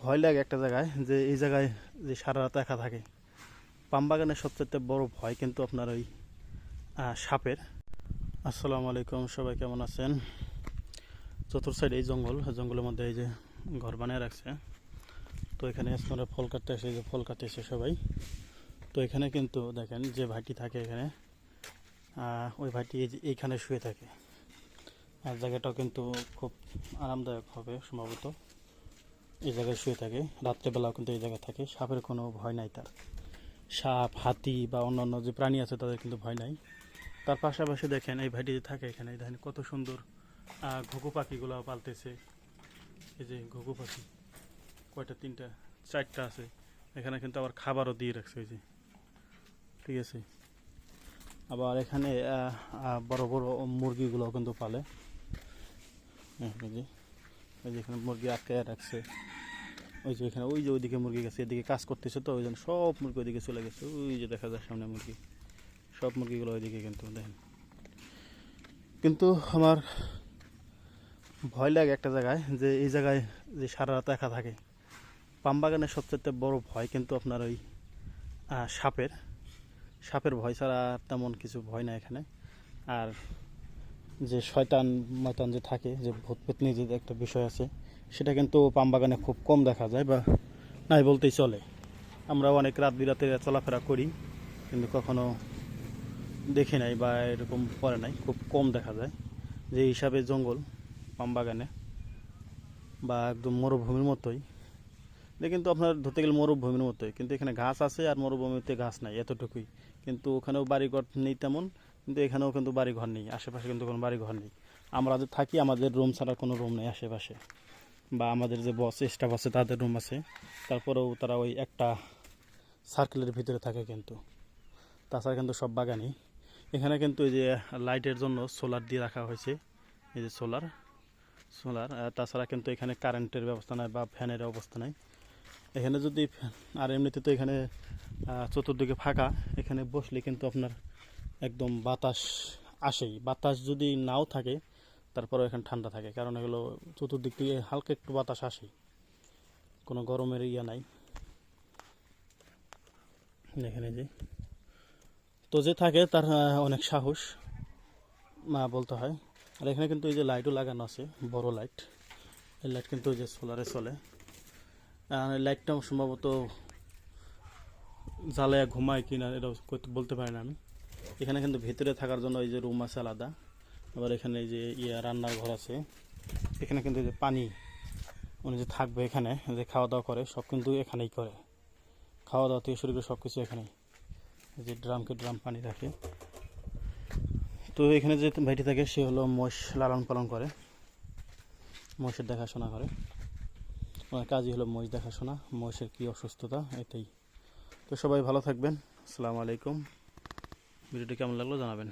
ভয় লাগে একটা জায়গায়, যে এই জায়গায় যে সারা রাত একা থাকে। পাম বাগানের সবচেয়ে বড় ভয় কিন্তু আপনার ওই সাপের। আসসালামু আলাইকুম, সবাই কেমন আছেন? চতুর সাইড এই জঙ্গলের মধ্যে এই যে ঘর বানিয়ে রাখছে। তো এখানে আপনারা ফল কাটতে আসে, যে ফল কাটতে এসে সবাই। তো এখানে কিন্তু দেখেন যে ভাইটি থাকে এখানে, ওই ভাইটি এইখানে শুয়ে থাকে। আর জায়গাটাও কিন্তু খুব আরামদায়ক হবে সম্ভবত। এই জায়গায় শুয়ে থাকে, রাত্রেবেলাও কিন্তু এই জায়গায় থাকে। সাপের কোনো ভয় নাই তার। সাপ, হাতি বা অন্যান্য যে প্রাণী আছে তাদের কিন্তু ভয় নাই। তার পাশাপাশি দেখেন এই ভাইটি যে থাকে এখানে, দেখেন কত সুন্দর ঘুঘু পাখিগুলো পালতেছে। এই যে ঘুঘু পাখি কয়টা, তিনটা, চারটা আছে এখানে, কিন্তু আবার খাবারও দিয়ে রাখছে ওই যে, ঠিক আছে। আবার এখানে বড় বড় মুরগিগুলো কিন্তু পালে। এই যে এখানে মুরগি আটকে রাখছে। ওই যে এখানে, ওই যে ওইদিকে মুরগি গেছে, এদিকে কাজ করতেছে, তো ওই জন্য সব মুরগি ওইদিকে চলে গেছে। ওই যে দেখা যায় সামনে মুরগি, সব মুরগিগুলো ওইদিকে কিন্তু দেখেন। কিন্তু আমার ভয় লাগে একটা জায়গায়, যে এই জায়গায় যে সারা রাত একা থাকে। পাম বাগানের সবচেয়ে বড় ভয় কিন্তু আপনার ওই সাপের সাপের ভয় ছাড়া তেমন কিছু ভয় না এখানে। আর যে শয়তান ময়তান যে থাকে, যে ভূত পেতনি যে একটা বিষয় আছে, সেটা কিন্তু পাম বাগানে খুব কম দেখা যায়, বা নাই বলতেই চলে। আমরা অনেক রাত বিরাতে চলাফেরা করি, কিন্তু কখনো দেখি নাই বা এরকম পরে নাই, খুব কম দেখা যায়। যে হিসাবে জঙ্গল পাম বাগানে, বা একদম মরুভূমির মতোই। কিন্তু আপনার ধরতে গেলে মরুভূমির মতোই, কিন্তু এখানে ঘাস আছে আর মরুভূমিতে ঘাস নাই, এতটুকুই। কিন্তু ওখানেও বাড়িঘর নেই তেমন, কিন্তু এখানেও কিন্তু বাড়িঘর নেই, আশেপাশে কিন্তু কোনো বাড়িঘর নেই। আমরা যে থাকি, আমাদের রুম ছাড়া কোনো রুম নেই আশেপাশে। বা আমাদের যে বস স্টাফ আছে তাদের রুম আছে, তারপরেও তারা ওই একটা সার্কেলের ভিতরে থাকে কিন্তু। তাছাড়া কিন্তু সব বাগানই। এখানে কিন্তু এই যে লাইটের জন্য সোলার দিয়ে রাখা হয়েছে, এই যে সোলার সোলার তাছাড়া কিন্তু এখানে কারেন্টের ব্যবস্থা নাই বা ফ্যানের অবস্থা নাই এখানে। যদি আর এমনিতে তো এখানে চতুর্দিকে ফাঁকা, এখানে বসলে কিন্তু আপনার একদম বাতাস আসেই। বাতাস যদি নাও থাকে তারপরেও এখানে ঠান্ডা থাকে, কারণ এগুলো চতুর্দিক থেকে হালকা একটু বাতাস আসেই, কোনো গরমের ইয়ে নাই এখানে। যে তো যে থাকে তার অনেক সাহস বলতে হয়। আর এখানে কিন্তু এই যে লাইটও লাগানো আছে, বড় লাইট। এই লাইট কিন্তু ওই যে সোলারে চলে। লাইটটা সম্ভবত জ্বালায় ঘুমায় কিনা এটা বলতে পারি না আমি। এখানে কিন্তু ভেতরে থাকার জন্য এই যে রুম আছে আলাদা। আবার এখানে এই যে রান্নার ঘর আছে। এখানে কিন্তু যে পানি, উনি যে থাকবে এখানে, যে খাওয়া দাওয়া করে সব কিন্তু এখানেই করে। খাওয়া দাওয়া থেকে শুরু করে সব কিছু এখানেই। এই যে ড্রামকে ড্রাম পানি রাখে। তো এখানে যে ভাইটি থাকে সে হলো মোষ লালন পালন করে, মোষের দেখাশোনা করে। ওনার কাজই হলো মোষ দেখাশোনা, মোষের কী অসুস্থতা এটাই। তো সবাই ভালো থাকবেন। আসসালামু আলাইকুম। ভিডিওটি কেমন লাগলো জানাবেন।